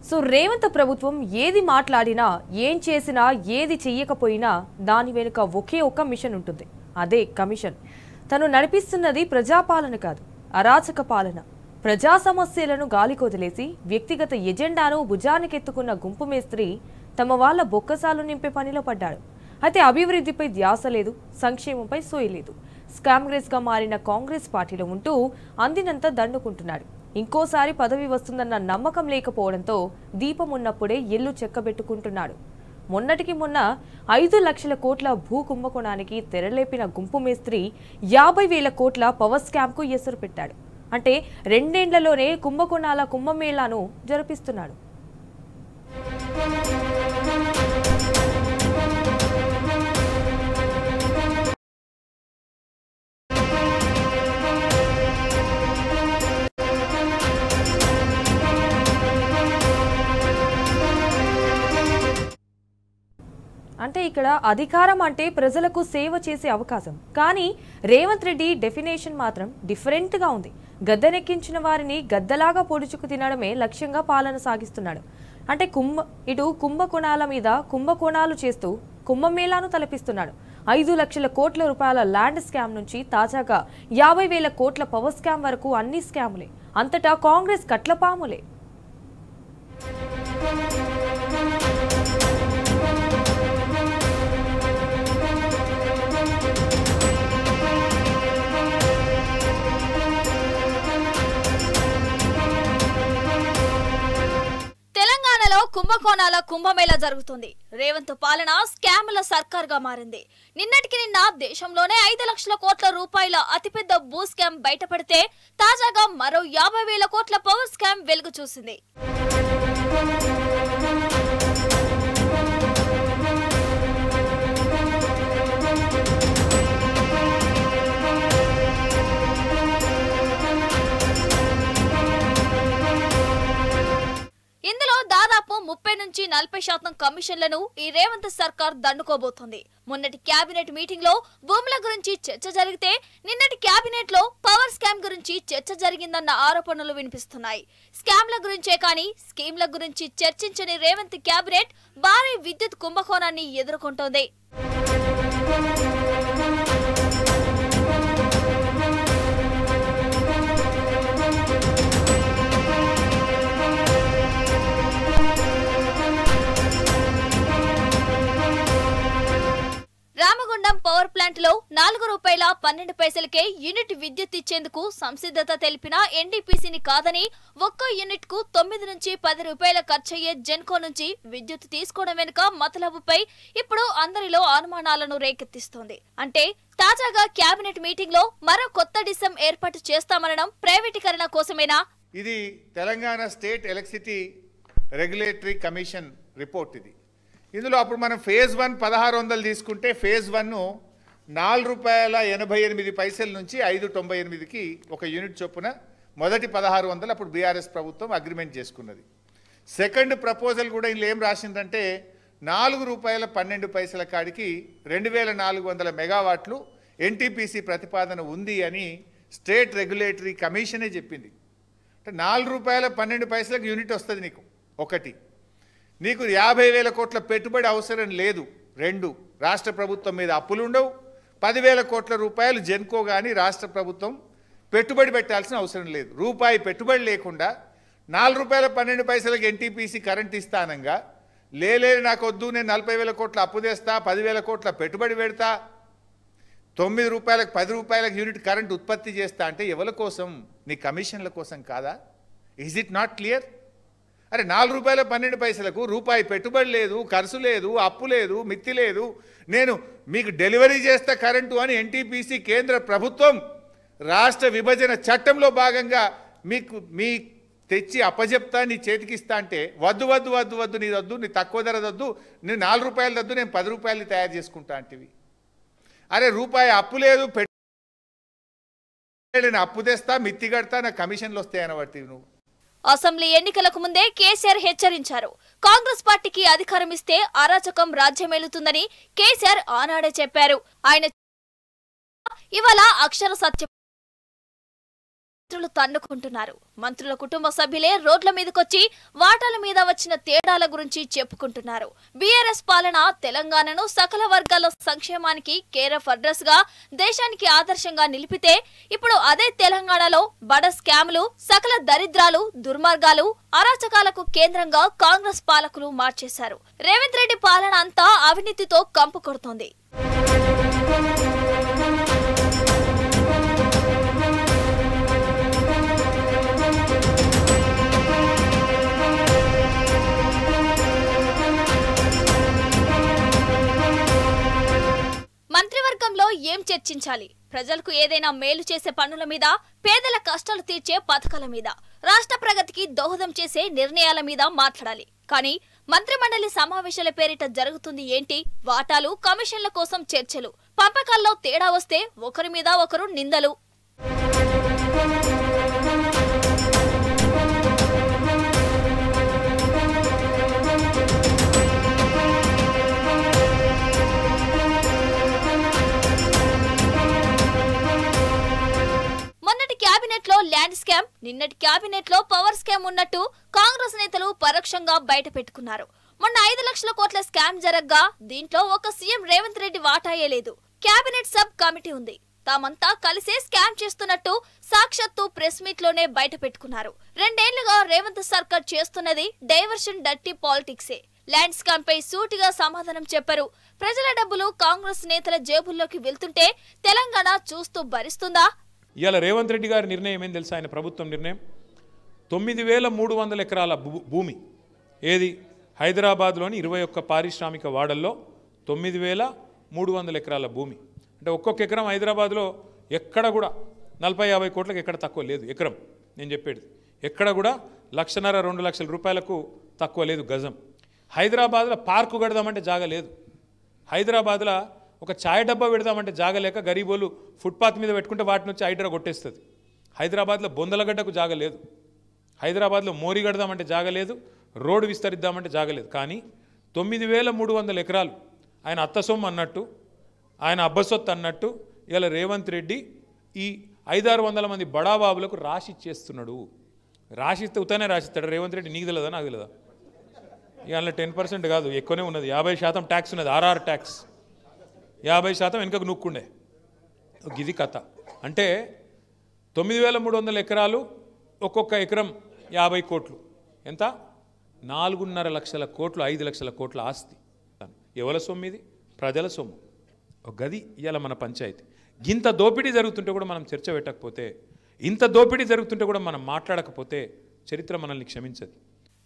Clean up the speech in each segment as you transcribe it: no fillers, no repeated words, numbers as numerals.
So Revanth ప్రభుత్వం ఏది మాట్లాడినా ఏం చేసినా ఏది చెయ్యకపోయినా దాని వెనుక ఒకే ఒక మిషన్ ఉంటుంది. అదే కమిషన్. తను నడిపిస్తున్నది ప్రజాపాలన కాదు, అరాచక పాలన. ప్రజా సమస్యలను గాలికొదిలేసి వ్యక్తిగత ఎజెండాను భుజానికెత్తుకున్న గుంపు మేస్త్రి తమ వాళ్ళ బొక్కసాలు నింపే పనిలో పడ్డాడు. అయితే అభివృద్ధిపై ధ్యాస లేదు, సంక్షేమంపై సోయలేదు. స్కామ్గ్రెస్గా మారిన కాంగ్రెస్ పార్టీలో ఉంటూ అందినంత దండుకుంటున్నాడు. ఇంకోసారి పదవి వస్తుందన్న నమ్మకం లేకపోవడంతో దీపం ఉన్నప్పుడే ఇల్లు చెక్కబెట్టుకుంటున్నాడు. మొన్నటికి మొన్న 5 లక్షల కోట్ల భూ కుంభకోణానికి తెరలేపిన గుంపు మేస్త్రి 50,000 కోట్ల పవర్ స్కామ్కు ఎసరు పెట్టాడు. అంటే 2 ఏళ్లలోనే కుంభకోణాల కుంభమేళాను జరిపిస్తున్నాడు. అంటే ఇక్కడ అధికారం అంటే ప్రజలకు సేవ చేసే అవకాశం. కానీ రేవంత్ రెడ్డి డెఫినేషన్ మాత్రం డిఫరెంట్గా ఉంది. గద్దెనెక్కించిన వారిని గద్దలాగా పొడుచుకు తినడమే లక్ష్యంగా పాలన సాగిస్తున్నాడు. అంటే ఇటు కుంభకోణాల మీద కుంభకోణాలు చేస్తూ కుంభమేళాను తలపిస్తున్నాడు. 5 లక్షల కోట్ల రూపాయల ల్యాండ్ స్కామ్ నుంచి తాజాగా 50,000 కోట్ల పవర్ స్కామ్ వరకు అన్ని స్కాములే. అంతటా కాంగ్రెస్ కట్లపాములే. కుంభకోణాల కుంభమేళా జరుగుతుంది. రేవంత్ పాలన స్కాముల సర్కార్గా మారింది. నిన్నటికి నిన్న దేశంలోనే 5 లక్షల కోట్ల రూపాయల అతిపెద్ద భూ స్కామ్ బయటపడితే తాజాగా మరో 50,000 కోట్ల పవర్ స్కామ్ వెలుగు చూసింది. ఇందులో దాదాపు 30 నుంచి 40% కమిషన్లను ఈ రేవంత్ సర్కార్ దండుకోబోతోంది. మొన్నటి కేబినెట్ మీటింగ్ లో భూముల గురించి చర్చ జరిగితే నిన్నటి కేబినెట్ లో పవర్ స్కామ్ గురించి చర్చ జరిగిందన్న ఆరోపణలు వినిపిస్తున్నాయి. స్కామ్ల గురించే కానీ స్కీమ్ల గురించి చర్చించని రేవంత్ కేబినెట్ భారీ విద్యుత్ కుంభకోణాన్ని ఎదుర్కొంటోంది. రామగుండం పవర్ ప్లాంట్ లో ₹4.12కే యూనిట్ విద్యుత్ ఇచ్చేందుకు సంసిద్ధత తెలిపిన ఎన్డీపీసీని కాదని ఒక్కో యూనిట్ కు 9 నుంచి 10 రూపాయల ఖర్చయ్యే జెన్కో నుంచి విద్యుత్ తీసుకోవడం వెనుక మతలబుపై ఇప్పుడు అందరిలో అనుమానాలను రేకెత్తిస్తోంది. అంటే తాజాగా కేబినెట్ మీటింగ్ లో మరో కొత్త డిసం ఏర్పాటు చేస్తామనడం ప్రైవేటీకరణ కోసమేనా? ఇది Telangana state electricity regulatory commission report. ఇందులో అప్పుడు మనం ఫేజ్ 1 1600 తీసుకుంటే ఫేజ్ 1 ₹4.88 నుంచి 5.98కి ఒక యూనిట్ చొప్పున మొదటి 1600 అప్పుడు బీఆర్ఎస్ ప్రభుత్వం అగ్రిమెంట్ చేసుకున్నది. సెకండ్ ప్రపోజల్ కూడా ఇందులో ఏం రాసిందంటే ₹4.12 కాడికి 2400 మెగావాట్లు ఎన్టీపీసీ ప్రతిపాదన ఉంది అని స్టేట్ రెగ్యులేటరీ కమిషనే చెప్పింది. అంటే ₹4.12కి యూనిట్ వస్తుంది నీకు. ఒకటి, నీకు 50,000 కోట్ల పెట్టుబడి అవసరం లేదు. 2, రాష్ట్ర ప్రభుత్వం మీద అప్పులు ఉండవు. 10,000 కోట్ల రూపాయలు జెన్కో కానీ రాష్ట్ర ప్రభుత్వం పెట్టుబడి పెట్టాల్సిన అవసరం లేదు. రూపాయి పెట్టుబడి లేకుండా ₹4.12కి ఎన్టీపీసీ కరెంట్ ఇస్తానంగా లేదు నాకు వద్దు, నేను 40,000 కోట్ల అప్పు తెస్తా, 10,000 కోట్ల పెట్టుబడి పెడతా, 9 రూపాయలకు 10 రూపాయలకు యూనిట్ కరెంట్ ఉత్పత్తి చేస్తా అంటే ఎవరి కోసం? నీ కమిషన్ల కోసం కాదా? Is it not clear? అరే ₹4.12కు రూపాయి పెట్టుబడి లేదు, ఖర్చు లేదు, అప్పు లేదు, మిత్తి లేదు, నేను మీకు డెలివరీ చేస్తా కరెంటు అని ఎన్టీపీసీ కేంద్ర ప్రభుత్వం రాష్ట్ర విభజన చట్టంలో భాగంగా మీ తెచ్చి అప్పజెప్తా, నీ చేతికిస్తా అంటే వద్దు వద్దు వద్దు వద్దు, నీ వద్దు, నీ తక్కువ ధర వద్దు, నేను ₹4 వద్దు, నేను 10 రూపాయలు తయారు చేసుకుంటా అంటివి. అరే రూపాయి అప్పు లేదు, నేను అప్పు తెస్తా, మిత్తి కడతా, నా కమిషన్లు వస్తాయని పడుతుంది నువ్వు. అసెంబ్లీ ఎన్నికలకు ముందే కేసీఆర్ హెచ్చరించారు. కాంగ్రెస్ పార్టీకి అధికారం ఇస్తే అరాచకం రాజ్యమేలుతుందని కేసీఆర్ ఆనాడే చెప్పారు. ఆయన ఇవాళ అక్షర సత్యం. మంత్రులు తన్నుకుంటున్నారు. మంత్రుల కుటుంబ సభ్యులే రోడ్ల మీదకొచ్చి వాటాల మీద వచ్చిన తేడాల గురించి చెప్పుకుంటున్నారు. బీఆర్ఎస్ పాలన తెలంగాణను సకల వర్గాల సంక్షేమానికి కేర్ ఆఫ్ అడ్రస్ గా దేశానికి ఆదర్శంగా నిలిపితే ఇప్పుడు అదే తెలంగాణలో బడ స్కామ్లు, సకల దరిద్రాలు, దుర్మార్గాలు, అరాచకాలకు కేంద్రంగా కాంగ్రెస్ పాలకులు మార్చేశారు. రేవంత్ రెడ్డి పాలన అంతా అవినీతితో కంపు కొడుతోంది. మంత్రివర్గంలో ఏం చర్చించాలి? ప్రజలకు ఏదైనా మేలు చేసే పనుల మీద, పేదల కష్టాలు తీర్చే పథకాల మీద, రాష్ట్ర ప్రగతికి దోహదం చేసే నిర్ణయాల మీద మాట్లాడాలి. కానీ మంత్రిమండలి సమావేశాల పేరిట జరుగుతుంది ఏంటి? వాటాలు, కమిషన్ల కోసం చర్చలు. పంపకాల్లో తేడా వస్తే ఒకరి మీద ఒకరు నిందలు. క్యాబినెట్ లో ల్యాండ్ స్కామ్, నిన్నటి క్యాబినెట్ లో పవర్ స్కామ్ ఉన్నట్టు కాంగ్రెస్ నేతలు పరోక్షంగా బయట పెట్టుకున్నారు. మొన్న 5 లక్షల కోట్ల స్కామ్ జరగ్గా దీంట్లో ఒక సీఎం రేవంత్ రెడ్డి వాటాయే లేదు. క్యాబినెట్ సబ్ కమిటీ ఉంది. తామంతా కలిసే స్కామ్ చేస్తున్నట్టు సాక్షాత్తు ప్రెస్ మీట్ లోనే బయట పెట్టుకున్నారు. 2 ఏళ్లుగా రేవంత్ సర్కార్ చేస్తున్నది డైవర్షన్, డర్టీ పాలిటిక్సే. ల్యాండ్ స్కామ్ పై సూటిగా సమాధానం చెప్పారు. ప్రజల డబ్బులు కాంగ్రెస్ నేతల జేబుల్లోకి వెళ్తుంటే తెలంగాణ చూస్తూ భరిస్తుందా? ఇవాళ రేవంత్ రెడ్డి గారి నిర్ణయం ఏం తెలుసా? ఆయన ప్రభుత్వం నిర్ణయం 9300 ఎకరాల భూమి ఏది హైదరాబాద్లోని 21 పారిశ్రామిక వాడల్లో 9300 ఎకరాల భూమి అంటే ఒక్కొక్క ఎకరం హైదరాబాద్లో ఎక్కడ కూడా 40-50 కోట్లకు ఎక్కడ తక్కువ లేదు. ఎకరం నేను చెప్పేది ఎక్కడ కూడా 1,50,000-2 లక్షల రూపాయలకు తక్కువ లేదు గజం. హైదరాబాద్లో పార్కు కడదామంటే జాగా లేదు. హైదరాబాద్లో ఒక ఛాయ్ డబ్బా పెడదామంటే జాగలేక గరీబోలు ఫుట్పాత్ మీద పెట్టుకుంటే వాటిని వచ్చి హైడ్రా కొట్టేస్తుంది. హైదరాబాద్లో బొందలగడ్డకు జాగలేదు. హైదరాబాద్లో మోరీ కడదామంటే జాగలేదు. రోడ్డు విస్తరిద్దామంటే జాగలేదు. కానీ 9300 ఎకరాలు ఆయన అత్త సొమ్ము అన్నట్టు, ఆయన అబ్బసొత్తు అన్నట్టు ఇలా రేవంత్ రెడ్డి ఈ 500-600 మంది బడాబాబులకు రాసిచ్చేస్తున్నాడు. రాసిస్తే ఉత్తనే రాసిస్తాడు రేవంత్ రెడ్డి. నీకు తెలియదా? నాకు తెలియదా? ఇవాళ 10% కాదు, ఎక్కువనే ఉన్నది. 50% ట్యాక్స్ ఉన్నది. ఆర్ఆర్ ట్యాక్స్ 50% వెనుకకు నూక్కుండే. ఇది కథ. అంటే 9300 ఎకరాలు, ఒక్కొక్క ఎకరం 50 కోట్లు. ఎంత? 4.5 లక్షల కోట్లు, 5 లక్షల కోట్ల ఆస్తి. ఎవరి సొమ్ము ఇది? ప్రజల సొమ్ము. ఒక గది ఇవాళ మన పంచాయతీ. ఇంత దోపిడీ జరుగుతుంటే కూడా మనం చర్చ పెట్టకపోతే, ఇంత దోపిడీ జరుగుతుంటే కూడా మనం మాట్లాడకపోతే చరిత్ర మనల్ని క్షమించదు.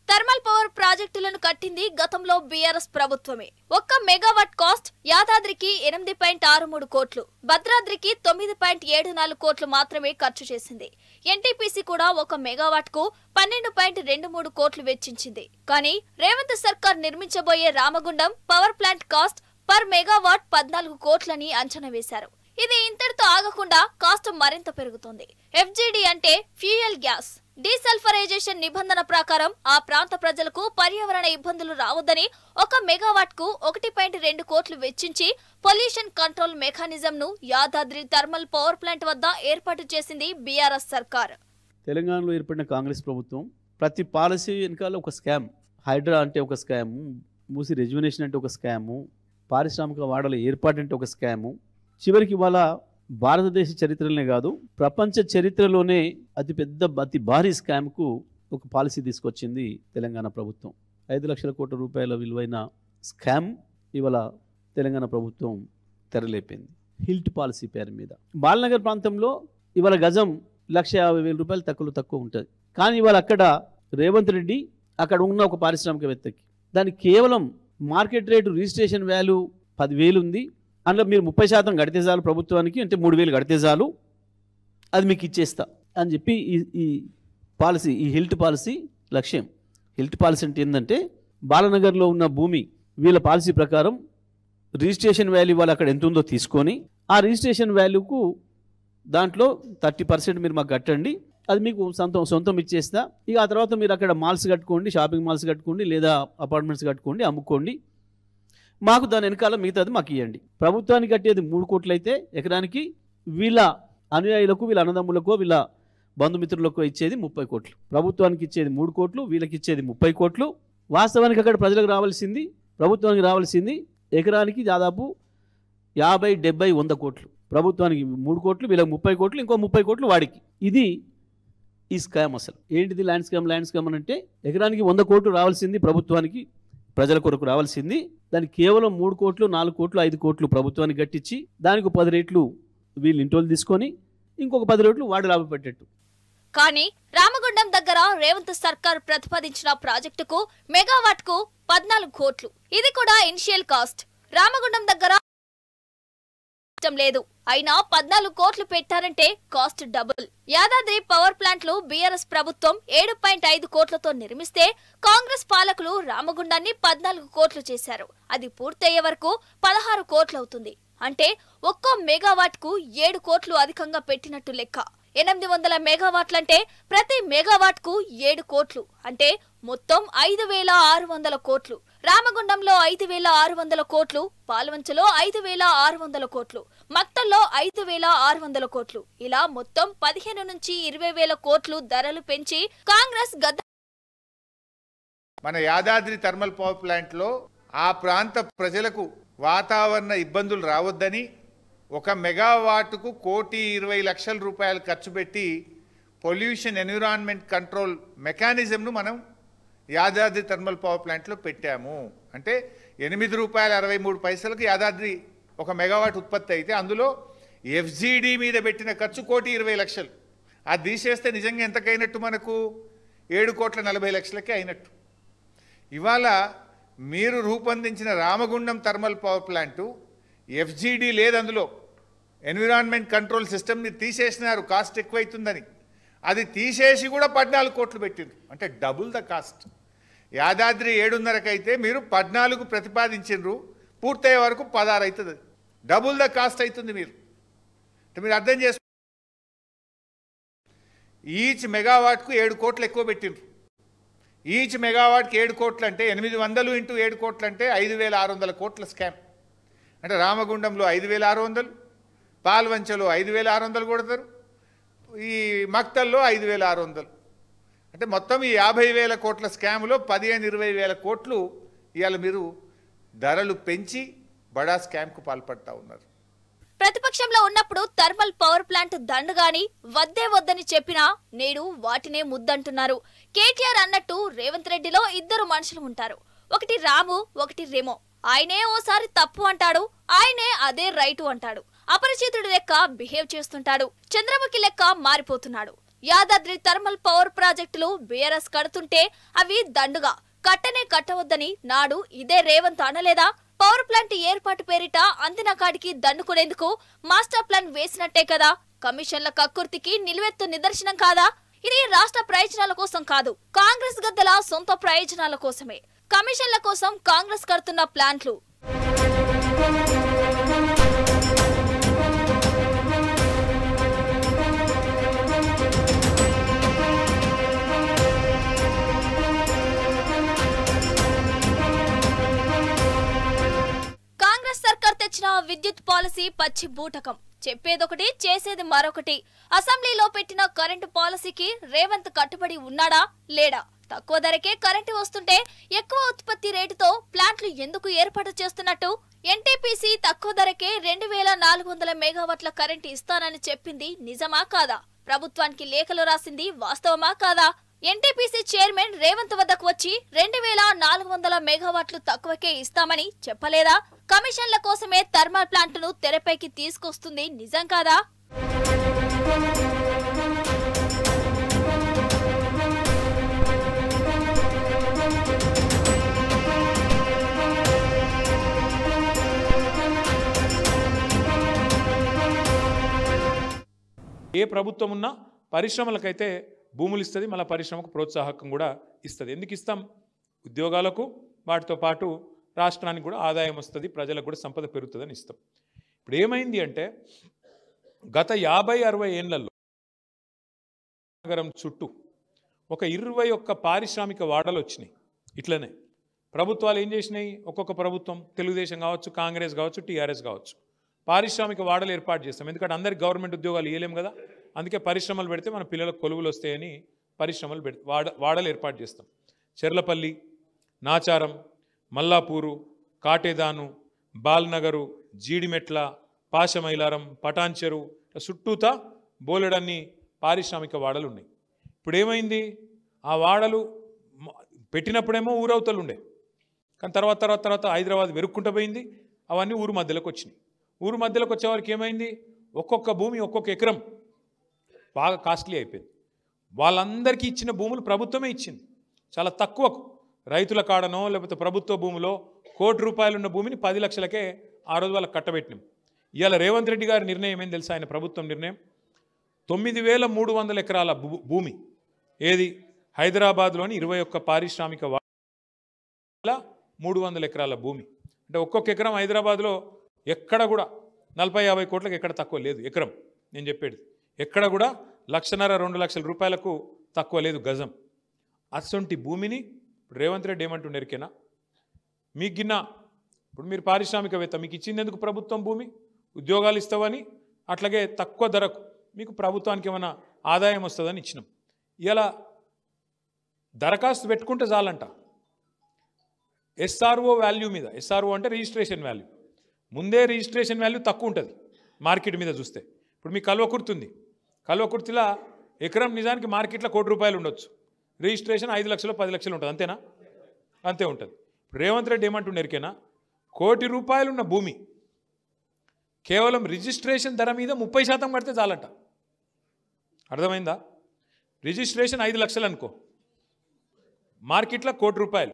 థర్మల్ పవర్ ప్రాజెక్టులను కట్టింది గతంలో బీఆర్ఎస్ ప్రభుత్వమే. 1 మెగావాట్ కాస్ట్ యాదాద్రికి 8.63 కోట్లు, భద్రాద్రికి 9.74 కోట్లు మాత్రమే ఖర్చు చేసింది. ఎన్టీపీసీ కూడా 1 మెగావాట్ కు 12.23 కోట్లు వెచ్చించింది. కానీ రేవంత్ సర్కార్ నిర్మించబోయే Ramagundam power plant cost per megawatt 14 కోట్లని అంచనా వేశారు. ఇది ఇంతటితో ఆగకుండా కాస్ట్ మరింత పెరుగుతోంది. ఎఫ్జీడీ అంటే ఫ్యూయల్ గ్యాస్ డీసల్ఫరైజేషన్ నిబంధన ప్రకారం ఆ ప్రాంత ప్రజలకు పర్యావరణ ఇబ్బందులు రావద్దని 1 మెగావాట్ కు 1.2 కోట్లు వెచ్చించి పొల్యూషన్ కంట్రోల్ మెకానిజం ను యాదాద్రి థర్మల్ పవర్ ప్లాంట్ వద్ద ఏర్పాటు చేసింది బీఆర్ఎస్ సర్కార్. తెలంగాణలో ఏర్పడిన కాంగ్రెస్ ప్రభుత్వం ప్రతి పాలసీ వెనకాల ఒక స్కామ్. హైడ్రా అంటే ఒక స్కాము, మూసి రెజ్యునేషన్ అంటే ఒక స్కాము, పారిశ్రామిక వాడల ఏర్పాటు అంటే ఒక స్కాము. చివరికి ఇవాళ భారతదేశ చరిత్రలోనే కాదు, ప్రపంచ చరిత్రలోనే అతి భారీ స్కామ్కు ఒక పాలసీ తీసుకొచ్చింది తెలంగాణ ప్రభుత్వం. 5 లక్షల కోట్ల రూపాయల విలువైన స్కామ్ ఇవాళ తెలంగాణ ప్రభుత్వం తెరలేపింది. హిల్ట్ పాలసీ పేరు మీద బాలనగర్ ప్రాంతంలో ఇవాళ గజం 1,50,000 రూపాయలు తక్కువ ఉంటుంది. కానీ ఇవాళ అక్కడ రేవంత్ రెడ్డి అక్కడ ఉన్న ఒక పారిశ్రామికవేత్తకి దానికి కేవలం మార్కెట్ రేటు రిజిస్ట్రేషన్ వాల్యూ 10,000 ఉంది. అందులో మీరు 30% కడితే చాలు ప్రభుత్వానికి, అంటే 3,000 కడితే చాలు, అది మీకు ఇచ్చేస్తా అని చెప్పి ఈ పాలసీ, ఈ హిల్ట్ పాలసీ లక్ష్యం. హిల్ట్ పాలసీ అంటే ఏంటంటే బాలనగర్లో ఉన్న భూమి వీళ్ళ పాలసీ ప్రకారం రిజిస్ట్రేషన్ వాల్యూ వాళ్ళు అక్కడ ఎంత ఉందో తీసుకొని ఆ రిజిస్ట్రేషన్ వాల్యూకు దాంట్లో 30% మీరు మాకు కట్టండి, అది మీకు సొంతం ఇచ్చేస్తా. ఇక ఆ తర్వాత మీరు అక్కడ మాల్స్ కట్టుకోండి, షాపింగ్ మాల్స్ కట్టుకోండి, లేదా అపార్ట్మెంట్స్ కట్టుకోండి, అమ్ముకోండి, మాకు దాని వెనకాల మిగతాది మాకు ఇవ్వండి. ప్రభుత్వానికి కట్టేది 3 కోట్లు అయితే ఎకరానికి, వీళ్ళ అనుయాయులకు, వీళ్ళ అన్నదమ్ములకు, వీళ్ళ బంధుమిత్రులకు ఇచ్చేది 30 కోట్లు, ప్రభుత్వానికి ఇచ్చేది 3 కోట్లు, వీళ్ళకి ఇచ్చేది 30 కోట్లు. వాస్తవానికి అక్కడ ప్రజలకు రావాల్సింది, ప్రభుత్వానికి రావాల్సింది ఎకరానికి దాదాపు 50, 70, 100 కోట్లు. ప్రభుత్వానికి 3 కోట్లు, వీళ్ళకి 30 కోట్లు, ఇంకో 30 కోట్లు వాడికి. ఇది ఈ స్కామ్. అసలు ఏంటిది ల్యాండ్ స్కామ్ అని అంటే ఎకరానికి 100 కోట్లు రావాల్సింది ప్రభుత్వానికి, ప్రజల కొరకు రావాల్సింది, దానికి కేవలం 3 కోట్లు, 4 కోట్లు, 5 కోట్లు ప్రభుత్వానికి గట్టించి దానికి 10 రేట్లు వీళ్ళు ఇంటోళ్ళు తీసుకొని ఇంకొక 10 రేట్లు వాడు లాభ పెట్టేట్టు. కానీ రామగుండం దగ్గర రేవంత్ సర్కార్ ప్రతిపాదించిన ప్రాజెక్టుకు మెగావాట్కు 14 కోట్లు. ఇది కూడా ఇనిషియల్ కాస్ట్. రామగుండం దగ్గర లేదు, అయినా 14 కోట్లు పెట్టారంటే కాస్ట్ డబుల్. యాదాద్రి పవర్ ప్లాంట్లు బీఆర్ఎస్ ప్రభుత్వం 7.5 కోట్లతో నిర్మిస్తే కాంగ్రెస్ పాలకులు రామగుండాన్ని 14 కోట్లు చేశారు. అది పూర్తయ్యే వరకు 16 కోట్లు అవుతుంది. అంటే ఒక్కో మెగావాట్కు 7 కోట్లు అధికంగా పెట్టినట్టు లెక్క. 800 మెగావాట్లంటే ప్రతి మెగావాట్కు 7 కోట్లు, అంటే మొత్తం 5,600 కోట్లు. రామగుండంలో 5,600 కోట్లు, పాల్వంచలో 5,600 కోట్లు, మక్తల్లో 5,600 కోట్లు. ఇలా మొత్తం 15 నుంచి 20,000 కోట్లు ధరలు పెంచి కాంగ్రెస్ గద్ద. మన యాదాద్రి థర్మల్ పవర్ ప్లాంట్లో ఆ ప్రాంత ప్రజలకు వాతావరణ ఇబ్బందులు రావద్దని 1 మెగావాటుకు 1,20,00,000 రూపాయలు ఖర్చు పెట్టి పొల్యూషన్ ఎన్విరాన్మెంట్ కంట్రోల్ మెకానిజంను మనం యాదాద్రి థర్మల్ పవర్ ప్లాంట్లో పెట్టాము. అంటే ₹8.63 యాదాద్రి 1 మెగావాట్ ఉత్పత్తి అయితే అందులో ఎఫ్జీడీ మీద పెట్టిన ఖర్చు 1,20,00,000. అది తీసేస్తే నిజంగా ఎంతకైనట్టు మనకు 7,40,00,000కే అయినట్టు. ఇవాళ మీరు రూపొందించిన రామగుండం థర్మల్ పవర్ ప్లాంటు ఎఫ్జీడీ లేదు, అందులో ఎన్విరాన్మెంట్ కంట్రోల్ సిస్టమ్ని తీసేసినారు కాస్ట్ ఎక్కువైతుందని. అది తీసేసి కూడా 14 కోట్లు పెట్టిండ్రు, అంటే డబుల్ ద కాస్ట్. యాదాద్రి 7.5 అయితే మీరు 14 ప్రతిపాదించిండ్రు, పూర్తయ్యే వరకు 16 అవుతుంది. డబుల్ ద కాస్ట్ అవుతుంది. మీరు అర్థం చేసుకో. ఈచ్ మెగావాట్కు 7 కోట్లు ఎక్కువ పెట్టిండ్రు. ఈచ్ మెగావాట్కి 7 కోట్లు అంటే 800 ఇంటూ 7 కోట్లు అంటే 5,600 కోట్ల స్కామ్. అంటే రామగుండంలో 5,600, పాల్వంచలో 5,600 కొడతారు, ఈ మక్తల్లో 5,600. అంటే మొత్తం ఈ 50,000 కోట్ల స్కామ్లో 15-20,000 కోట్లు ఇవాళ మీరు ధరలు పెంచి బడా స్కామ్కు పాల్పడతా ఉన్నారు. ప్రతిపక్షంలో ఉన్నప్పుడు థర్మల్ పవర్ ప్లాంట్ దండగాని వద్దే వద్దని చెప్పినా నేడు వాటినే ముద్దంటున్నారు. కేటీఆర్ అన్నట్టు రేవంత్ రెడ్డిలో 2 మనుషులు ఉంటారు. ఒకటి రాము, ఒకటి రెమో. ఆయనే ఓసారి తప్పు అంటాడు, ఆయనే అదే రైటు అంటాడు. అపరిచితుడి లెక్క బిహేవ్ చేస్తుంటాడు. చంద్రముఖి లెక్క మారిపోతున్నాడు. యాదాద్రి థర్మల్ పవర్ ప్రాజెక్టులు బీఆర్ఎస్ కడుతుంటే అవి దండుగా కట్టనే కట్టవద్దని నాడు ఇదే రేవంత్ అనలేదా? పవర్ ప్లాంట్ ఏర్పాటు పేరిట అందిన కాడికి దండుకునేందుకు మాస్టర్ ప్లాన్ వేసినట్టే కదా. కమిషన్ల కక్కుర్తికి నిలువెత్తు నిదర్శనం కాదా? ఇది రాష్ట్ర ప్రయోజనాల కోసం కాదు, కాంగ్రెస్ గద్దల సొంత ప్రయోజనాల కోసమే. కమిషన్ల కోసం కాంగ్రెస్ కడుతున్న ప్లాంట్లు. కాంగ్రెస్ సర్కార్ తెచ్చిన విద్యుత్ పాలసీ పచ్చి బూటకం. చెప్పేదొకటి, చేసేది మరొకటి. అసెంబ్లీలో పెట్టిన కరెంటు పాలసీకి రేవంత్ కట్టుబడి ఉన్నాడా లేడా? తక్కువ ధరకే కరెంటు వస్తుంటే ఎక్కువ ఉత్పత్తి రేటుతో ప్లాంట్లు ఎందుకు ఏర్పాటు చేస్తున్నట్టు? ఎన్టీపీసీ తక్కువ ధరకే 2,400 మెగావాట్ల కరెంటు ఇస్తానని చెప్పింది నిజమా కాదా? ప్రభుత్వానికి లేఖలు రాసింది వాస్తవమా కాదా? ఎన్టీపీసీ చైర్మన్ రేవంత్ వద్దకు వచ్చి 2,400 మెగావాట్లు తక్కువకే ఇస్తామని చెప్పలేదా? కమిషన్ల కోసమే థర్మల్ ప్లాంట్ను తెరపైకి తీసుకొస్తుంది నిజం కాదా? ఏ ప్రభుత్వం ఉన్నా పరిశ్రమలకైతే భూములు ఇస్తుంది, మళ్ళీ పరిశ్రమకు ప్రోత్సాహకం కూడా ఇస్తుంది. ఎందుకు ఇస్తాం? ఉద్యోగాలకు, వాటితో పాటు రాష్ట్రానికి కూడా ఆదాయం వస్తుంది, ప్రజలకు కూడా సంపద పెరుగుతుందని ఇస్తాం. ఇప్పుడు ఏమైంది అంటే గత 50-60 ఏళ్లలో నగరం చుట్టూ ఒక 21 పారిశ్రామిక వాడలు వచ్చినాయి. ఇట్లనే ప్రభుత్వాలు ఏం చేసినాయి? ఒక్కొక్క ప్రభుత్వం, తెలుగుదేశం కావచ్చు, కాంగ్రెస్ కావచ్చు, టీఆర్ఎస్ కావచ్చు, పారిశ్రామిక వాడలు ఏర్పాటు చేస్తాం. ఎందుకంటే అందరికి గవర్నమెంట్ ఉద్యోగాలు ఇవ్వలేము కదా. అందుకే పరిశ్రమలు పెడితే మన పిల్లలకు కొలువులు వస్తాయని పరిశ్రమలు పెడితే వాడలు ఏర్పాటు చేస్తాం. చెర్లపల్లి, నాచారం, మల్లాపూరు, కాటేదాను, బాల్నగరు, జీడిమెట్ల, పాశమైలారం, పటాన్చెరు చుట్టూతా బోలెడన్ని పారిశ్రామిక వాడలు ఉన్నాయి. ఇప్పుడు ఏమైంది, ఆ వాడలు పెట్టినప్పుడేమో ఊరవతలు ఉండే, కానీ తర్వాత హైదరాబాద్ వెరుక్కుంటూ పోయింది, అవన్నీ ఊరు మధ్యలోకి వచ్చినాయి. ఊరు మధ్యలోకి వచ్చేవారికి ఏమైంది, ఒక్కొక్క భూమి ఒక్కొక్క ఎకరం బాగా కాస్ట్లీ అయిపోయింది. వాళ్ళందరికీ ఇచ్చిన భూములు ప్రభుత్వమే ఇచ్చింది, చాలా తక్కువకు. రైతుల కాడనో లేకపోతే ప్రభుత్వ భూమిలో ₹1,00,00,000 ఉన్న భూమిని 10 లక్షలకే ఆ రోజు వాళ్ళకి కట్టబెట్టినాం. ఇవాళ రేవంత్ రెడ్డి గారి నిర్ణయం ఏం తెలుసా, ఆయన ప్రభుత్వం నిర్ణయం 9,300 ఎకరాల భూమి, ఏది హైదరాబాద్లోని 21 పారిశ్రామిక 300 ఎకరాల భూమి. అంటే ఒక్కొక్క ఎకరం హైదరాబాద్లో ఎక్కడ కూడా 40-50 కోట్లకు ఎక్కడ తక్కువ లేదు ఎకరం. నేను చెప్పేది ఎక్కడ కూడా ₹1,50,000 2 లక్షల రూపాయలకు తక్కువ లేదు గజం. అసొంటి భూమిని రేవంత్ రెడ్డి ఏమంటుండే ఎరికేనా, మీకు గిన్న ఇప్పుడు మీరు పారిశ్రామికవేత్త, మీకు ఇచ్చింది ఎందుకు ప్రభుత్వం భూమి, ఉద్యోగాలు ఇస్తావని, అట్లాగే తక్కువ ధరకు మీకు ప్రభుత్వానికి ఏమైనా ఆదాయం వస్తుందని ఇచ్చినాం. ఇలా దరఖాస్తు పెట్టుకుంటే చాలంట ఎస్ఆర్ఓ వాల్యూ మీద. ఎస్ఆర్ఓ అంటే రిజిస్ట్రేషన్ వాల్యూ. ముందే రిజిస్ట్రేషన్ వాల్యూ తక్కువ ఉంటుంది మార్కెట్ మీద చూస్తే. ఇప్పుడు మీ కల్వకుర్తి ఉంది, కల్వకుర్తిలో ఎకరం నిజానికి మార్కెట్లో ₹1,00,00,000 ఉండొచ్చు, రిజిస్ట్రేషన్ 5 లక్షలు 10 లక్షలు ఉంటుంది, అంతేనా? అంతే ఉంటుంది. రేవంత్ రెడ్డి ఏమంటున్నారికేనా, ₹1,00,00,000 ఉన్న భూమి కేవలం రిజిస్ట్రేషన్ ధర మీద 30% కడితే చాలంట. అర్థమైందా? రిజిస్ట్రేషన్ 5 లక్షలు అనుకో, మార్కెట్లో ₹1,00,00,000.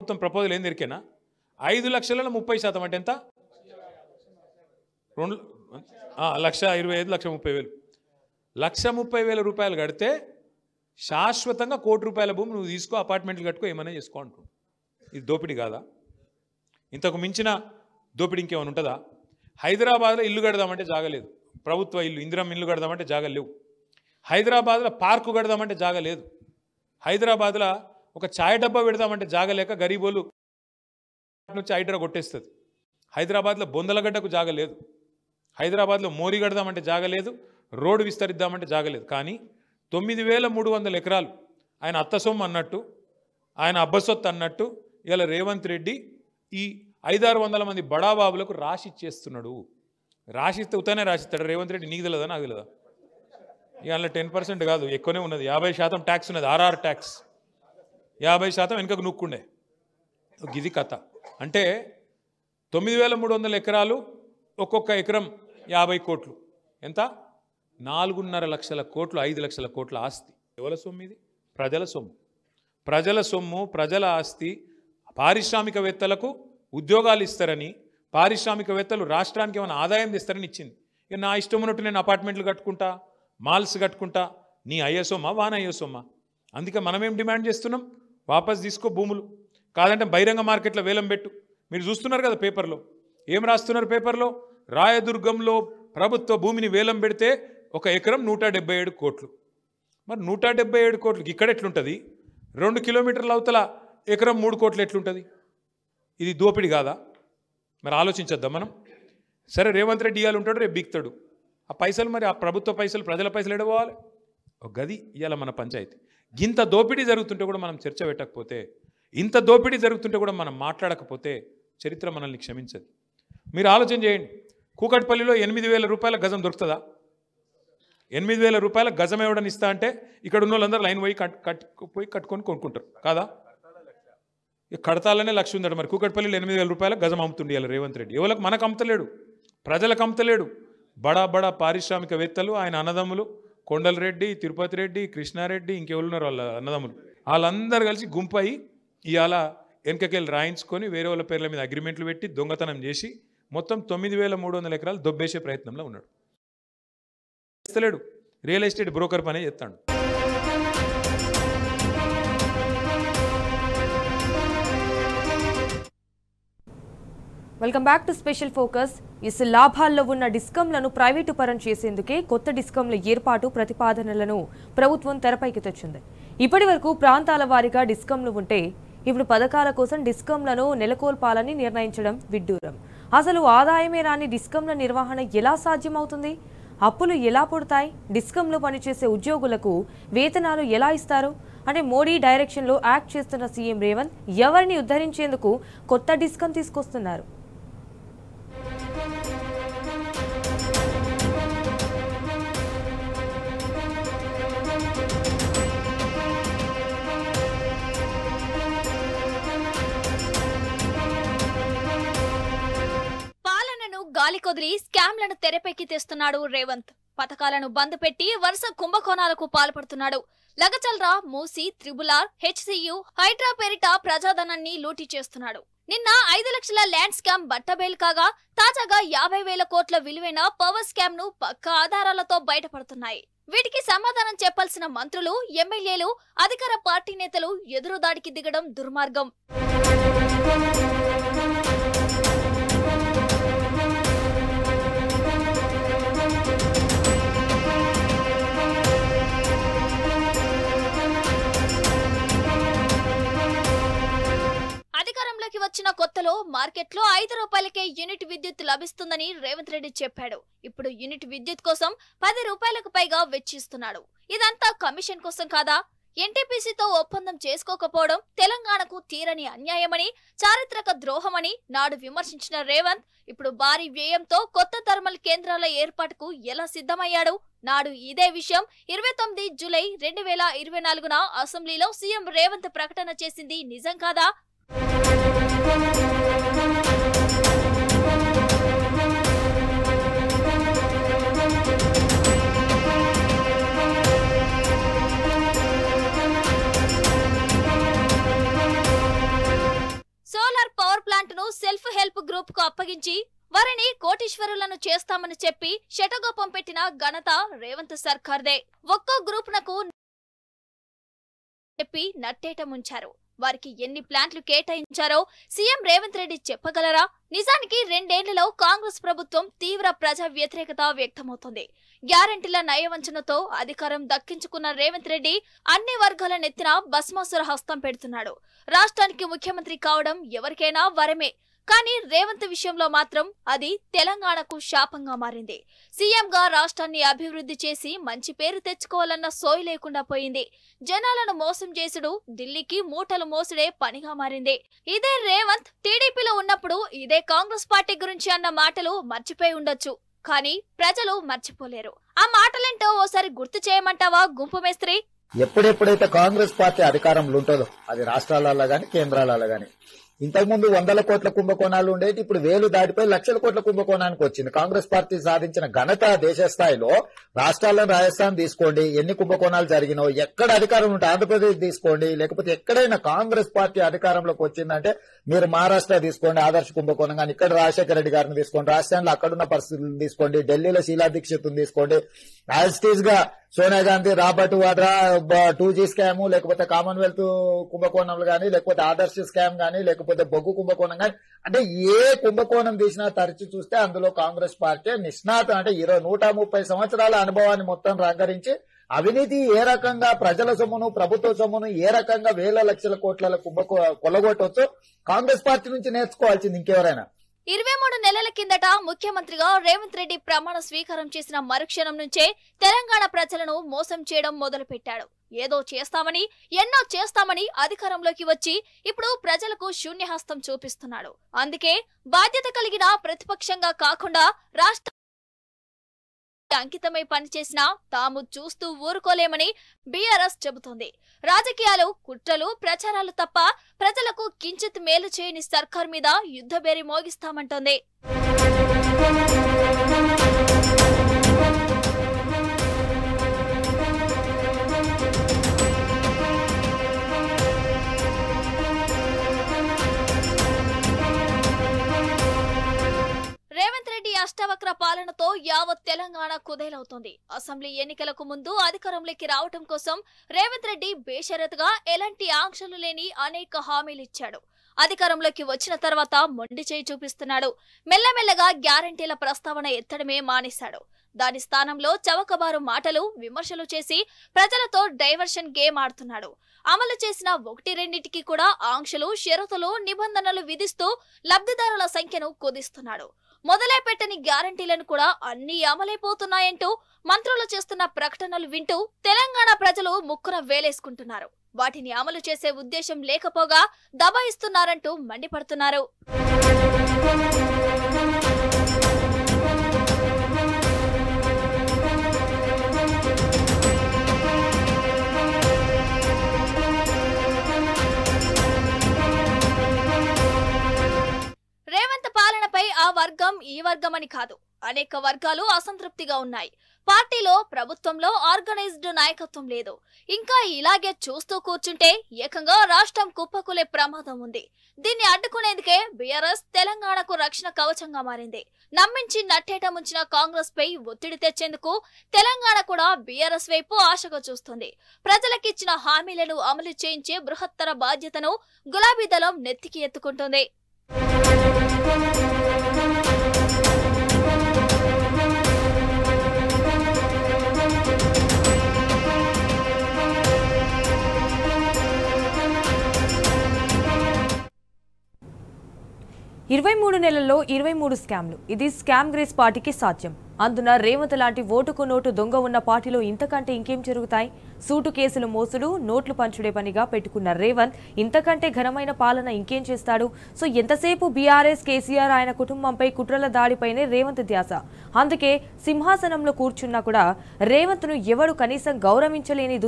మొత్తం ప్రపోజల్ ఏం దొరికేనా, 5 లక్షలలో 30% అంటే ఎంత, 1,25,000, 1,30,000. ₹1,30,000 కడితే శాశ్వతంగా ₹1,00,00,000 భూమి నువ్వు తీసుకో, అపార్ట్మెంట్లు కట్టుకో, ఏమైనా చేసుకో అంటు. ఇది దోపిడీ కాదా? ఇంతకు మించిన దోపిడీ ఇంకేమైనా ఉంటుందా? హైదరాబాద్లో ఇల్లు కడదామంటే జాగలేదు, ప్రభుత్వ ఇల్లు, ఇందిరమ్మ ఇల్లు కడదామంటే జాగలేవు. హైదరాబాద్లో పార్కు కడదామంటే జాగలేదు. హైదరాబాద్లో ఒక ఛాయ్ డబ్బా పెడదామంటే జాగలేక గరీబోలు నుంచి హైడ్రా కొట్టేస్తుంది. హైదరాబాద్లో బొందలగడ్డకు జాగలేదు. హైదరాబాద్లో మోరీ కడదామంటే జాగలేదు, రోడ్డు విస్తరిద్దామంటే జాగలేదు. కానీ 9,300 ఎకరాలు ఆయన అత్త సొమ్ము అన్నట్టు, ఆయన అబ్బసొత్తు అన్నట్టు ఇలా రేవంత్ రెడ్డి ఈ 500-600 మంది బడాబాబులకు రాసిచ్చేస్తున్నాడు. రాసిస్తే ఉతానే రాసిస్తాడు రేవంత్ రెడ్డి. నీకు తెలియదా, నాకు తెలియదా? ఇవాళ 10% కాదు, ఎక్కువనే ఉన్నది, 50% ట్యాక్స్ ఉన్నది, ఆర్ఆర్ ట్యాక్స్. 50% వెనుకకు నూక్కుండే. ఇది కథ. అంటే 9,300 ఎకరాలు, ఒక్కొక్క ఎకరం 50 కోట్లు, ఎంత? 4.5 లక్షల కోట్లు, 5 లక్షల కోట్ల ఆస్తి. ఎవరి సొమ్ము ఇది? ప్రజల సొమ్ము. ప్రజల సొమ్ము, ప్రజల ఆస్తి. పారిశ్రామికవేత్తలకు ఉద్యోగాలు ఇస్తారని, పారిశ్రామికవేత్తలు రాష్ట్రానికి ఏమైనా ఆదాయం తెస్తారని ఇచ్చింది. ఇక నా ఇష్టం ఉన్నట్టు నేను అపార్ట్మెంట్లు కట్టుకుంటా, మాల్స్ కట్టుకుంటా, నీ అయ్యే సొమ్మా వాన అయ్యే సొమ్మా? అందుకే మనమేం డిమాండ్ చేస్తున్నాం, వాపస్ తీసుకో భూములు, కాదంటే బహిరంగ మార్కెట్లో వేలం పెట్టు. మీరు చూస్తున్నారు కదా పేపర్లో, ఏం రాస్తున్నారు పేపర్లో, రాయదుర్గంలో ప్రభుత్వ భూమిని వేలం పెడితే ఒక ఎకరం 177 కోట్లు. మరి 177 కోట్లకి ఇక్కడ ఎట్లుంటుంది? 2 కిలోమీటర్ల అవతల ఎకరం 3 కోట్లు ఎట్లుంటుంది? ఇది దోపిడీ కాదా? మరి ఆలోచించద్దాం మనం. సరే, రేవంత్ రెడ్డి ఇవాళ ఉంటాడు, రేపు బిక్తాడు. ఆ పైసలు, మరి ఆ ప్రభుత్వ పైసలు, ప్రజల పైసలు ఎడపోవాలి? ఒక గది ఇవాళ మన పంచాయతీ. ఇంత దోపిడీ జరుగుతుంటే కూడా మనం చర్చ పెట్టకపోతే, ఇంత దోపిడీ జరుగుతుంటే కూడా మనం మాట్లాడకపోతే చరిత్ర మనల్ని క్షమించదు. మీరు ఆలోచన చేయండి, కూకట్పల్లిలో 8,000 రూపాయల గజం దొరుకుతుందా? 8,000 రూపాయల గజం ఎవడని ఇస్తా అంటే ఇక్కడ ఉన్న వాళ్ళందరూ లైన్ పోయి కట్టుకొని కొనుక్కుంటారు కాదా? కడతాలనే లక్ష్యం ఉందట. మరి కూకట్పల్లిలో 8,000 రూపాయల గజం అమ్ముతుండే ఇలా రేవంత్ రెడ్డి. ఎవరికి? మనకు అమ్ముతలేడు, ప్రజలకు అమ్ముతలేడు. బడా పారిశ్రామికవేత్తలు, ఆయన అన్నదమ్ములు, కొండలరెడ్డి, తిరుపతి రెడ్డి, కృష్ణారెడ్డి, ఇంకెవరున్నారు వాళ్ళ అన్నదమ్ములు, వాళ్ళందరూ కలిసి గుంపై ఇవాళ వెనకకెళ్ళి రాయించుకొని వేరే వాళ్ళ పేర్ల మీద అగ్రిమెంట్లు పెట్టి దొంగతనం చేసి మొత్తం 9,300 ఎకరాలు దొబ్బేసే ప్రయత్నంలో ఉన్నాడు. చేస్తలేడు, రియల్ ఎస్టేట్ బ్రోకర్ పనే చేస్తాడు. Welcome back to special focus. ఇసు లాభాల్లో ఉన్న డిస్కంలను ప్రైవేటు పరం చేసేందుకే కొత్త డిస్కంల ఏర్పాటు ప్రతిపాదనలను ప్రభుత్వం తెరపైకి తెచ్చింది. ఇప్పటి వరకు ప్రాంతాల వారీగా డిస్కంలు ఉంటే ఇప్పుడు పథకాల కోసం డిస్కంలను నెలకొల్పాలని నిర్ణయించడం విడ్డూరం. అసలు ఆదాయమే రాని డిస్కంల నిర్వహణ ఎలా సాధ్యమవుతుంది? అప్పులు ఎలా పుడతాయి? డిస్కంలో పనిచేసే ఉద్యోగులకు వేతనాలు ఎలా ఇస్తారు? అంటే మోడీ డైరెక్షన్లో యాక్ట్ చేస్తున్న సీఎం రేవంత్ ఎవరిని ఉద్ధరించేందుకు కొత్త డిస్కం తీసుకొస్తున్నారు? పాలనను గాలికొదిలి స్కామ్లను తెరపైకి తెస్తున్నాడు రేవంత్. పథకాలను బంద్ పెట్టి వరుస కుంభకోణాలకు పాల్పడుతున్నాడు. లగచల్రా, మూసి, త్రిబులార్, హెచ్సియు, హైడ్రా పేరిట ప్రజాధనాన్ని లూటీ చేస్తున్నాడు. నిన్న 5 లక్షల ల్యాండ్ స్కామ్ బట్టబయలు కాగా తాజాగా 50,000 కోట్ల విలువైన పవర్ స్కామ్ ను పక్కా ఆధారాలతో బయటపడుతున్నాయి. వీటికి సమాధానం చెప్పాల్సిన మంత్రులు, ఎమ్మెల్యేలు, అధికార పార్టీ నేతలు ఎదురుదాడికి దిగడం దుర్మార్గం. అధికారంలోకి వచ్చిన కొత్తలో మార్కెట్లో 5 రూపాయలకే యూనిట్ విద్యుత్ లభిస్తుందని రేవంత్ రెడ్డి చెప్పాడు. ఇప్పుడు యూనిట్ విద్యుత్ కోసం 10 రూపాయలకు పైగా వెచ్చిస్తున్నాడు. ఇదంతా కమిషన్ కోసం కాదా? ఎన్టీపీసీతో ఒప్పందం చేసుకోకపోవడం తెలంగాణకు తీరని అన్యాయమని, చారిత్రక ద్రోహమని నాడు విమర్శించిన రేవంత్ ఇప్పుడు భారీ వ్యయంతో కొత్త థర్మల్ కేంద్రాల ఏర్పాటుకు ఎలా సిద్ధమయ్యాడు? నాడు ఇదే విషయం 29 జూలై 2024న అసెంబ్లీలో సీఎం రేవంత్ ప్రకటన చేసింది నిజం కాదా? సోలార్ పవర్ ప్లాంట్ ను సెల్ఫ్ హెల్ప్ గ్రూప్ కు అప్పగించి వారిని కోటీశ్వరులను చేస్తామని చెప్పి శటగోపం పెట్టిన ఘనత రేవంత్ సర్కార్దే. ఒక్కో గ్రూప్ నకు చెప్పి నట్టేట ముంచారు. వారికి ఎన్ని ప్లాంట్లు కేటాయించారో సీఎం రేవంత్ రెడ్డి చెప్పగలరా? నిజానికి 2 ఏళ్లలో కాంగ్రెస్ ప్రభుత్వం తీవ్ర ప్రజా వ్యతిరేకత వ్యక్తమవుతోంది. గ్యారంటీల నయవంచనతో అధికారం దక్కించుకున్న రేవంత్ రెడ్డి అన్ని వర్గాల నెత్తిన భస్మాసుర హస్తం పెడుతున్నాడు. రాష్ట్రానికి ముఖ్యమంత్రి కావడం ఎవరికైనా వరమే, కానీ రేవంత్ విషయంలో మాత్రం అది తెలంగాణకు శాపంగా మారింది. సీఎంగా రాష్ట్రాన్ని అభివృద్ధి చేసి మంచి పేరు తెచ్చుకోవాలన్న సోయి లేకుండా పోయింది. జనాలను మోసం చేసుడు ఢిల్లీకి మూటలు మోసుడే పనిగా మారింది. ఇదే రేవంత్ టీడీపీలో ఉన్నప్పుడు ఇదే కాంగ్రెస్ పార్టీ గురించి అన్న మాటలు మర్చిపోయి ఉండొచ్చు, కానీ ప్రజలు మర్చిపోలేరు. ఆ మాటలేంటో ఓసారి గుర్తు చేయమంటావా గుంపు మేస్త్రి? ఎప్పుడెప్పుడైతే కాంగ్రెస్ పార్టీ అధికారంలో ఉంటుందో అది రాష్ట్రాలలో గాని కేంద్రాలలో గాని, ఇంతకుముందు 100 కోట్ల కుంభకోణాలు ఉండేది, ఇప్పుడు 1000 దాటిపోయి లక్షల కోట్ల కుంభకోణానికి వచ్చింది. కాంగ్రెస్ పార్టీ సాధించిన ఘనత దేశ స్థాయిలో రాష్ట్రాల్లో రాజస్థాన్ తీసుకోండి, ఎన్ని కుంభకోణాలు జరిగినో, ఎక్కడ అధికారం ఉంటే ఆంధ్రప్రదేశ్ తీసుకోండి, లేకపోతే ఎక్కడైనా కాంగ్రెస్ పార్టీ అధికారంలోకి వచ్చిందంటే మీరు మహారాష్ట్ర తీసుకోండి, ఆదర్శ కుంభకోణం కానీ, ఇక్కడ రాజశేఖర రెడ్డి గారిని తీసుకోండి, రాజస్థాన్లో అక్కడున్న పరిస్థితులను తీసుకోండి, ఢిల్లీలో శీలా దీక్షిత్ తీసుకోండి, యాజ్ ఇట్ ఈజ్ గా Sonia Gandhi, Robert Vadra 2G scam, లేకపోతే కామన్వెల్త్ కుంభకోణంలు గానీ, లేకపోతే ఆదర్శ స్కామ్ గానీ, లేకపోతే బొగ్గు కుంభకోణం గానీ, అంటే ఏ కుంభకోణం తీసినా తరచి చూస్తే అందులో కాంగ్రెస్ పార్టీ నిష్ణాత, అంటే 130 సంవత్సరాల అనుభవాన్ని మొత్తం రంగరించి అవినీతి ఏ రకంగా ప్రజల సొమ్మును, ప్రభుత్వ సొమ్మును ఏ రకంగా వేల లక్షల కోట్ల కొల్లగొట్టొచ్చో కాంగ్రెస్ పార్టీ నుంచి నేర్చుకోవాల్సింది ఇంకెవరైనా. 23 నెలల కిందట ముఖ్యమంత్రిగా రేవంత్ రెడ్డి ప్రమాణ స్వీకారం చేసిన మరుక్షణం నుంచే తెలంగాణ ప్రజలను మోసం చేయడం మొదలుపెట్టాడు. ఏదో చేస్తామని, ఎన్నో చేస్తామని అధికారంలోకి వచ్చి ఇప్పుడు ప్రజలకు శూన్యహస్తం చూపిస్తున్నాడు. అందుకే బాధ్యత కలిగిన ప్రతిపక్షంగా కాకుండా రాష్ట్ర అంకితమై పనిచేసినా తాము చూస్తూ ఊరుకోలేమని బీఆర్ఎస్ చెబుతోంది. రాజకీయాలు, కుట్రలు, ప్రచారాలు తప్ప ప్రజలకు కించిత్ మేలు చేయని సర్కార్ మీద యుద్ధబేరి మోగిస్తామంటోంది. రేవంత్ రెడ్డి అష్టవక్ర పాలనతో యావత్ తెలంగాణ కుదేలవుతోంది. అసెంబ్లీ ఎన్నికలకు ముందు అధికారంలోకి రావడం కోసం రేవంత్ రెడ్డి బేషరతుగా ఎలాంటి ఆంక్షలు లేని అనేక హామీలిచ్చాడు. అధికారంలోకి వచ్చిన తర్వాత మొండి చేయి చూపిస్తున్నాడు. మెల్లమెల్లగా గ్యారంటీల ప్రస్తావన ఎత్తడమే మానేశాడు. దాని స్థానంలో చవకబారు మాటలు, విమర్శలు చేసి ప్రజలతో డైవర్షన్ గేమ్ ఆడుతున్నాడు. అమలు చేసిన 1-2టికి కూడా ఆంక్షలు, షరతులు, నిబంధనలు విధిస్తూ లబ్ధిదారుల సంఖ్యను కుదిస్తున్నాడు. మొదలై పెట్టని గ్యారంటీలను కూడా అన్ని అమలైపోతున్నాయంటూ మంత్రులు చేస్తున్న ప్రకటనలు వింటూ తెలంగాణ ప్రజలు ముక్కున వేలేసుకుంటున్నారు. వాటిని అమలు చేసే ఉద్దేశం లేకపోగా దబాయిస్తున్నారంటూ మండిపడుతున్నారు. రేవంత్ పాలనపై ఆ వర్గం ఈ వర్గం అని కాదు, అనేక వర్గాలు అసంతృప్తిగా ఉన్నాయి. పార్టీలో, ప్రభుత్వంలో ఆర్గనైజ్డ్ నాయకత్వం లేదు. ఇంకా ఇలాగే చూస్తూ కూర్చుంటే ఏకంగా రాష్ట్రం కుప్పకూలే ప్రమాదం ఉంది. దీన్ని అడ్డుకునేందుకే బీఆర్ఎస్ తెలంగాణకు రక్షణ కవచంగా మారింది. నమ్మించి నట్టేట ముంచిన కాంగ్రెస్ పై ఒత్తిడి తెచ్చేందుకు తెలంగాణ కూడా బీఆర్ఎస్ వైపు ఆశగా చూస్తుంది. ప్రజలకిచ్చిన హామీలను అమలు చేయించే బృహత్తర బాధ్యతను గులాబీ దళం నెత్తికి ఎత్తుకుంటుంది. ఇరవై 23 నెలల్లో 23 స్కామ్లు. ఇది స్కామ్ గ్రేస్ పార్టీకి సాధ్యం. అందున రేవంత్ లాంటి ఓటుకు నోటు దొంగ ఉన్న పార్టీలో ఇంతకంటే ఇంకేం జరుగుతాయి? సూటు కేసులు మోసుడు, నోట్లు పంచుడే పనిగా పెట్టుకున్న రేవంత్ ఇంతకంటే ఘనమైన పాలన ఇంకేం చేస్తాడు? సో ఎంతసేపు బీఆర్ఎస్, కేసీఆర్, ఆయన కుటుంబంపై కుట్రల దాడిపైనే రేవంత్ ధ్యాస. అందుకే సింహాసనంలో కూర్చున్నా కూడా రేవంత్ను ఎవడు కనీసం గౌరవించలేని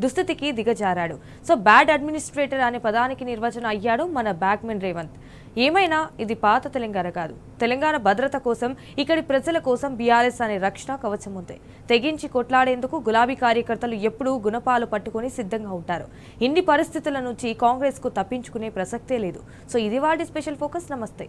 దుస్థితికి దిగజారాడు. సో బ్యాడ్ అడ్మినిస్ట్రేటర్ అనే పదానికి నిర్వచనం అయ్యాడు మన బ్యాక్మెన్ రేవంత్. ఏమైనా ఇది పాత తెలంగాణ కాదు. తెలంగాణ భద్రత కోసం, ఇక్కడి ప్రజల కోసం బీఆర్ఎస్ అనే రక్షణ కవచం ఉంది. తెగించి కొట్లాడేందుకు గులాబీ కార్యకర్తలు ఎప్పుడూ గుణపాలు పట్టుకుని సిద్ధంగా ఉంటారు. ఇన్ని పరిస్థితుల నుంచి కాంగ్రెస్ కు తప్పించుకునే ప్రసక్తే లేదు. సో ఇది వాటి స్పెషల్ ఫోకస్. నమస్తే.